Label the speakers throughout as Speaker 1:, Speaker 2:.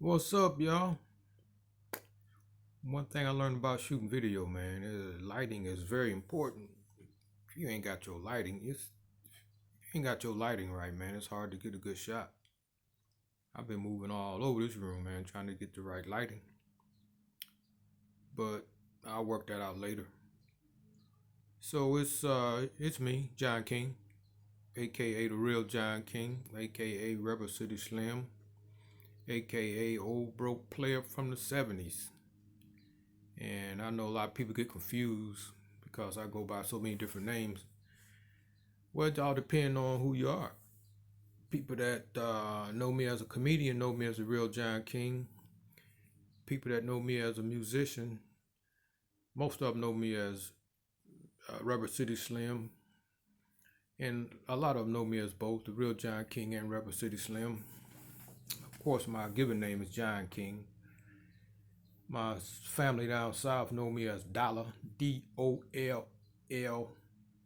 Speaker 1: What's up, y'all? One thing I learned about shooting video, man, is lighting is very important. If you ain't got your lighting, if you ain't got your lighting right, man, it's hard to get a good shot. I've been moving all over this room, man, trying to get the right lighting. But I'll work that out later. So it's me, John King, aka the real John King, aka Rebel City Slim, aka old broke player from the 70s. And I know a lot of people get confused because I go by so many different names. Well, it all depends on who you are. People that know me as a comedian know me as a real John King. People that know me as a musician, most of them know me as Rubber City Slim. And a lot of them know me as both the real John King and Rubber City Slim. Of course, my given name is John King. My family down south know me as Dollar, Dolla.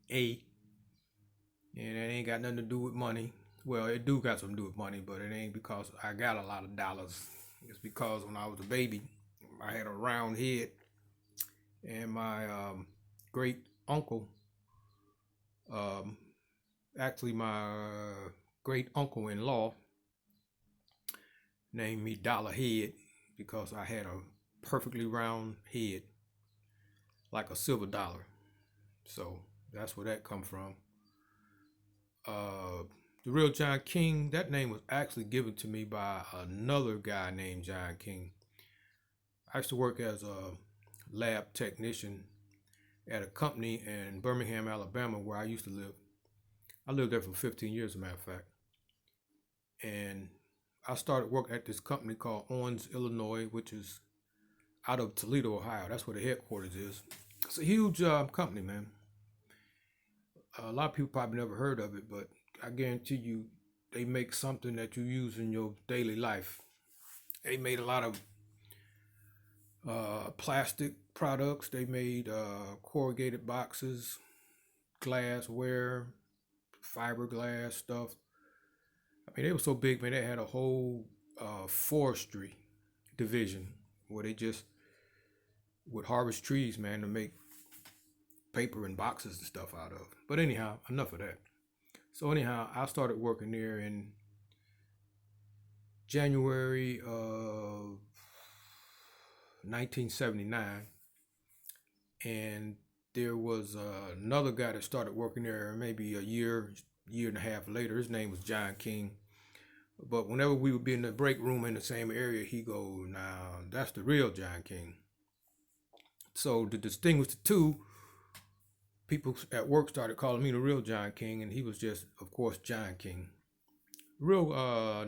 Speaker 1: And it ain't got nothing to do with money. Well, it do got something to do with money, but it ain't because I got a lot of dollars. It's because when I was a baby, I had a round head, and my great uncle, um, actually my great uncle in law, named me Dollar Head because I had a perfectly round head, like a silver dollar. So that's where that come from. Uh, the real John King, that name was actually given to me by another guy named John King. I used to work as a lab technician at a company in Birmingham, Alabama, where I used to live. I lived there for 15 years, as a matter of fact. And I started work at this company called Owens, Illinois, which is out of Toledo, Ohio. That's where the headquarters is. It's a huge company, man. A lot of people probably never heard of it, but I guarantee you they make something that you use in your daily life. They made a lot of plastic products. They made corrugated boxes, glassware, fiberglass stuff. I mean, they were so big, man. They had a whole forestry division where they just would harvest trees, man, to make paper and boxes and stuff out of. But anyhow, enough of that. So anyhow, I started working there in January of 1979, and there was another guy that started working there maybe a year and a half later. His name was John King. But whenever we would be in the break room in the same area, he go, "Now that's the real John King." So to distinguish the two, people at work started calling me the real John King, and he was just, of course, John King. Real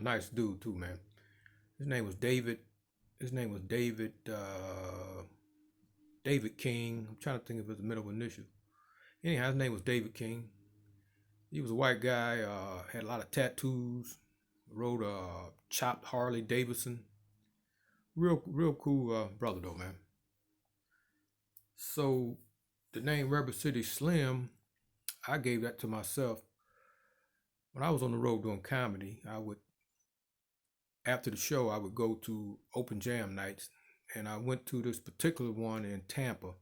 Speaker 1: nice dude too, man. His name was David. His name was David. David King. I'm trying to think of his middle initial. Anyhow, his name was David King. He was a white guy. Had a lot of tattoos. Rode a chopped Harley Davidson. Real cool brother though, man. So the name Rubber City Slim, I gave that to myself when I was on the road doing comedy. I would, after the show, I would go to open jam nights, and I went to this particular one in Tampa.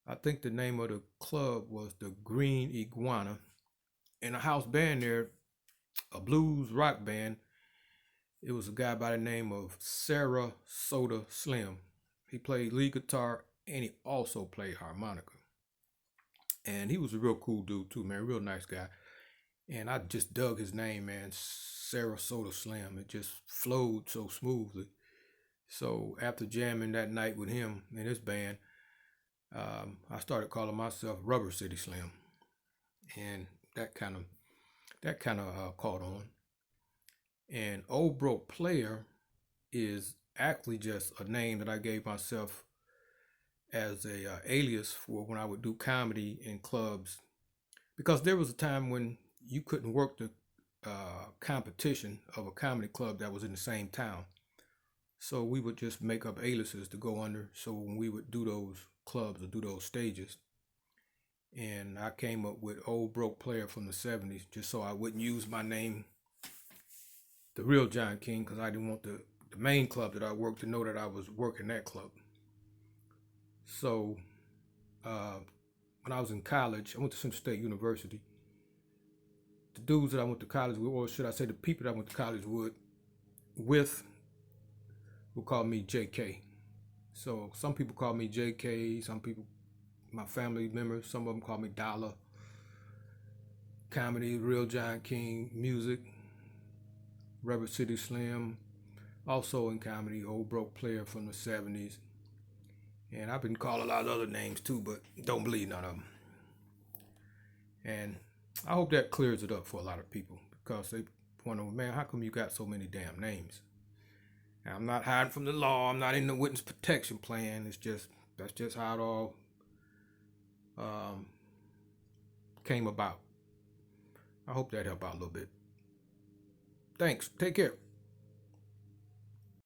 Speaker 1: I think the name of the club was the Green Iguana, and a house band there, a blues rock band. It was a guy by the name of Sarasota Slim. He played lead guitar and he also played harmonica. And he was a real cool dude too, man. Real nice guy. And I just dug his name, man. Sarasota Slim. It just flowed so smoothly. So after jamming that night with him and his band, I started calling myself Rubber City Slim, and that kind of caught on. And Old Broke Player is actually just a name that I gave myself as a alias for when I would do comedy in clubs, because there was a time when you couldn't work the competition of a comedy club that was in the same town. So we would just make up aliases to go under. So when we would do those clubs or do those stages, and I came up with Old Broke Player from the 70s just so I wouldn't use my name, the real John King, because I didn't want the the main club that I worked to know that I was working that club. So uh, when I was in college, I went to Central State University. The dudes that I went to college with, or should I say the people that I went to college with would call me JK. So some people call me JK, some people, my family members, some of them call me Dollar. Comedy, Real Giant King, music, Rubber City Slim, also in comedy, Old Broke Player from the 70s. And I've been called a lot of other names too, but don't believe none of them. And I hope that clears it up for a lot of people because they wonder, man, how come you got so many damn names? And I'm not hiding from the law. I'm not in the witness protection plan. That's just how it all um, came about. I hope that helped out a little bit. Thanks. Take care.